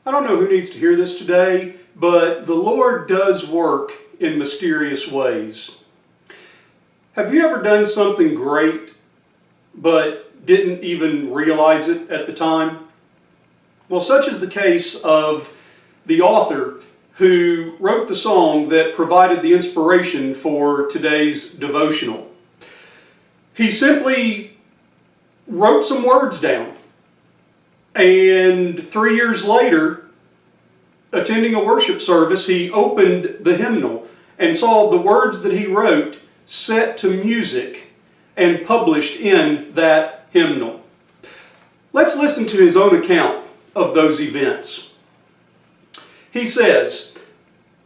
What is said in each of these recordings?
I don't know who needs to hear this today, but the Lord does work in mysterious ways. Have you ever done something great but didn't even realize it at the time? Well, such is the case of the author who wrote the song that provided the inspiration for today's devotional. He simply wrote some words down, and 3 years later, attending a worship service, he opened the hymnal and saw the words that he wrote set to music and published in that hymnal. Let's listen to his own account of those events. He says,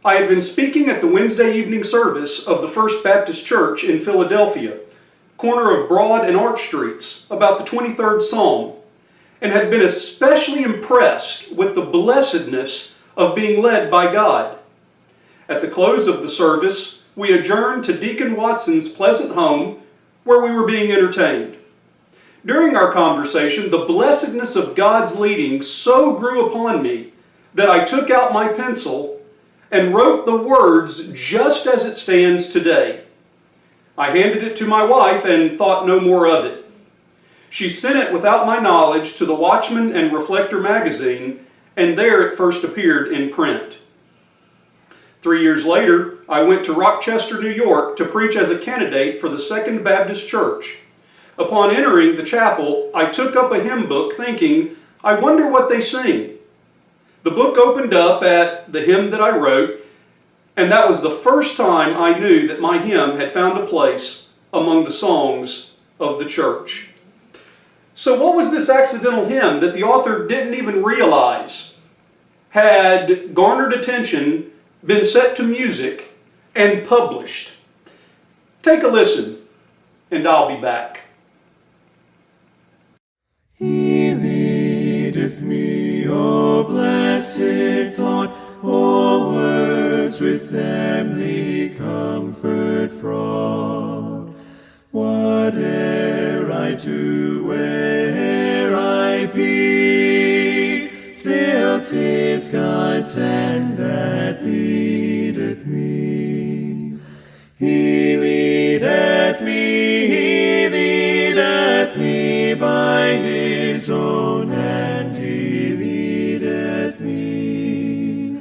"I had been speaking at the Wednesday evening service of the First Baptist Church in Philadelphia, corner of Broad and Arch Streets, about the 23rd Psalm, and had been especially impressed with the blessedness of being led by God. At the close of the service, we adjourned to Deacon Watson's pleasant home where we were being entertained. During our conversation, the blessedness of God's leading so grew upon me that I took out my pencil and wrote the words just as it stands today. I handed it to my wife and thought no more of it. She sent it without my knowledge to the Watchman and Reflector magazine, and there it first appeared in print. 3 years later, I went to Rochester, New York to preach as a candidate for the Second Baptist Church. Upon entering the chapel, I took up a hymn book thinking, I wonder what they sing. The book opened up at the hymn that I wrote, and that was the first time I knew that my hymn had found a place among the songs of the church." So what was this accidental hymn that the author didn't even realize had garnered attention, been set to music, and published? Take a listen, and I'll be back. He leadeth me, O blessed thought, O words with them the comfort fraught. Whate'er I do, where I be, still 'tis God's hand that leadeth me. He leadeth me by His own hand, He leadeth me.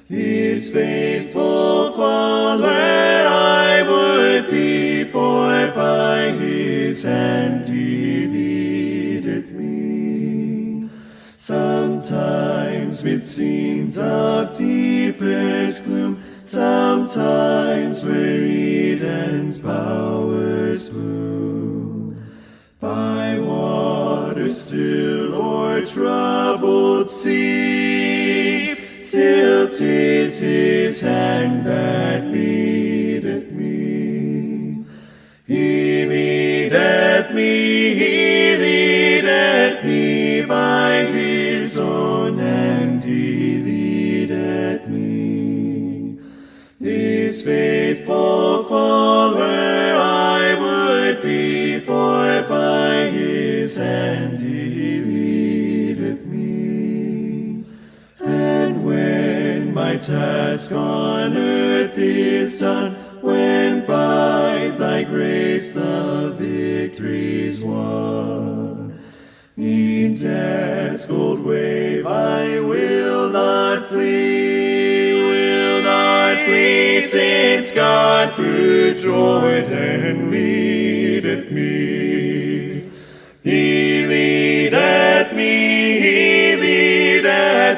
His faithful follower I would be, for by His hand He leadeth me. Sometimes mid scenes of deepest gloom, sometimes where Eden's bowers bloom. By waters still or troubled sea, still 'tis His hand that leadeth me. He leadeth me by His own hand, He leadeth me. His faithful follower I would be, for by His hand He leadeth me. And when my task on earth is done, when by Thy grace the victory's won, in death's cold wave I will not flee, since God through Jordan leadeth me. He leadeth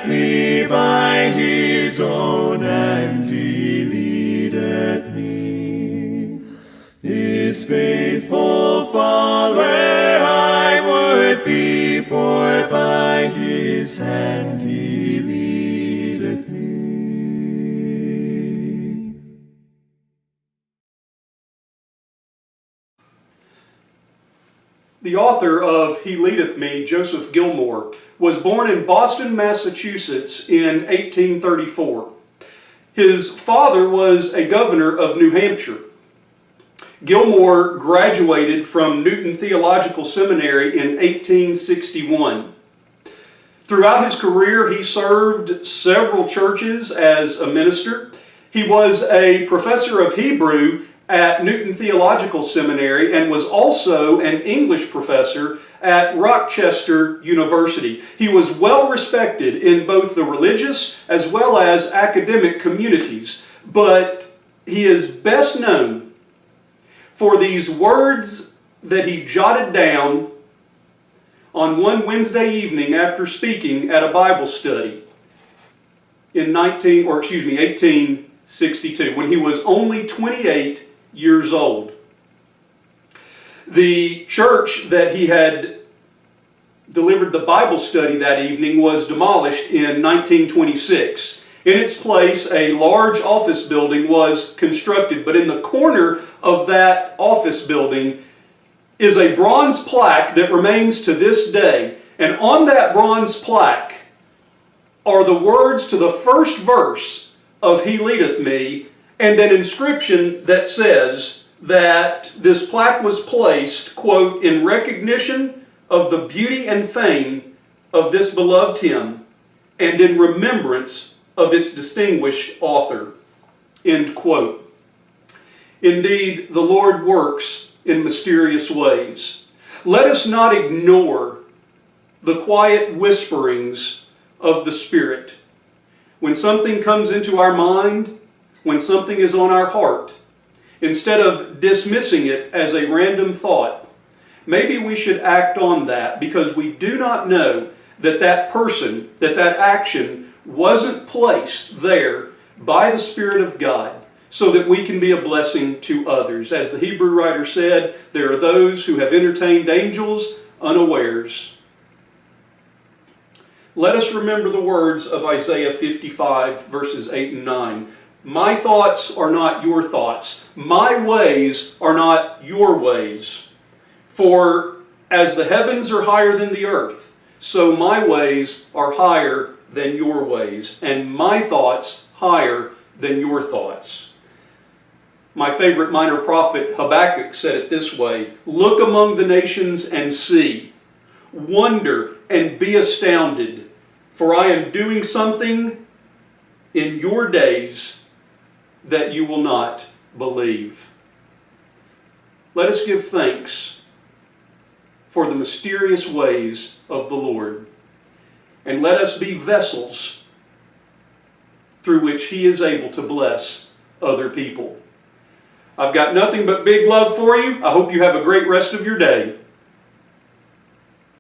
me by His own hand, He leadeth me. His faithful follower I would be, for by His hand He leadeth me. The author of He Leadeth Me, Joseph Gilmore, was born in Boston, Massachusetts in 1834. His father was a governor of New Hampshire. Gilmore graduated from Newton Theological Seminary in 1861. Throughout his career, he served several churches as a minister. He was a professor of Hebrew at Newton Theological Seminary and was also an English professor at Rochester University. He was well respected in both the religious as well as academic communities, but he is best known for these words that he jotted down on one Wednesday evening after speaking at a Bible study in 1862, when he was only 28 years old. The church that he had delivered the Bible study that evening was demolished in 1926. In its place, a large office building was constructed, but in the corner of that office building is a bronze plaque that remains to this day. And on that bronze plaque are the words to the first verse of He Leadeth Me, and an inscription that says that this plaque was placed, quote, in recognition of the beauty and fame of this beloved hymn, and in remembrance of its distinguished author, end quote. Indeed, the Lord works in mysterious ways. Let us not ignore the quiet whisperings of the Spirit. When something comes into our mind, when something is on our heart, instead of dismissing it as a random thought, maybe we should act on that, because we do not know that that person, that action wasn't placed there by the Spirit of God so that we can be a blessing to others. As the Hebrew writer said, there are those who have entertained angels unawares. Let us remember the words of Isaiah 55, verses 8 and 9. My thoughts are not your thoughts. My ways are not your ways. For as the heavens are higher than the earth, so my ways are higher than your ways, and my thoughts higher than your thoughts. My favorite minor prophet Habakkuk said it this way: look among the nations and see. Wonder and be astounded, for I am doing something in your days that you will not believe. Let us give thanks for the mysterious ways of the Lord, and let us be vessels through which He is able to bless other people. I've got nothing but big love for you. I hope you have a great rest of your day.